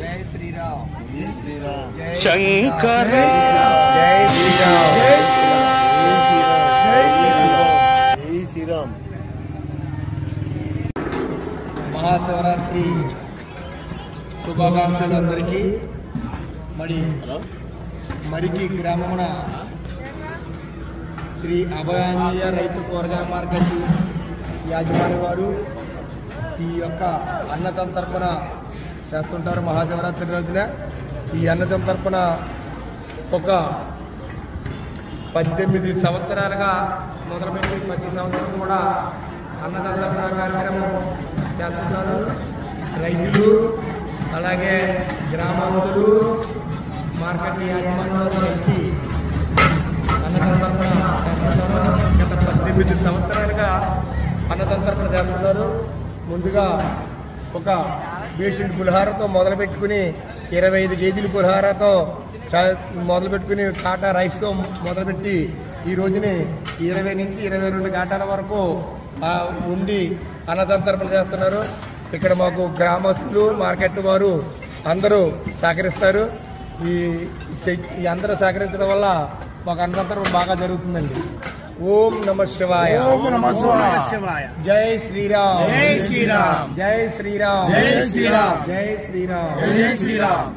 जय श्री राम, जय श्री राम, शंकर जय श्री राम, जय श्री राम, जय श्री राम। महाशिवरात्रि శుభాకాంక్షలందరికీ మరికి గ్రామమున శ్రీ అభయాంజనేయ రైతు కూరగాయల మార్కెట్ యాజమాని వారు ఈ యొక్క అన్న సంతర్పణ చేస్తుంటారు. మహాశివరాత్రి రోజున ఈ అన్న సంతర్పణ ఒక 18 సంవత్సరాలుగా మొదలుపెట్టి ప్రతి సంవత్సరం కూడా అన్న సంతర్పణ కార్యక్రమం చేస్తున్నారు. రైతులు అలాగే గ్రామస్తులు మార్కెట్ యాజమాన్యాలు కలిసి అన్న సంతర్పణ చేస్తున్నారు. గత 18 సంవత్సరాలుగా అన్న సంతర్పణ చేస్తున్నారు. ముందుగా ఒక బేషన్ పులిహారతో మొదలుపెట్టుకుని 25 కేజీల పులిహారతో మొదలుపెట్టుకుని కాటా రైస్తో మొదలుపెట్టి ఈ రోజుని 20 నుంచి 22 కాటాల వరకు ఉండి అన్న సంతర్పణ చేస్తున్నారు. ఇక్కడ మాకు గ్రామస్తులు మార్కెట్ వారు అందరూ సహకరిస్తారు. ఈ అందరూ సహకరించడం వల్ల మాకు అన్న సంతర్పణ బాగా జరుగుతుందండి. ఓం నమః శివాయ, ఓం నమః శివాయ, జై శ్రీరామ్, జై శ్రీరామ్, జై శ్రీరామ్, జై శ్రీరామ్, జై శ్రీరామ్, జై శ్రీరామ్.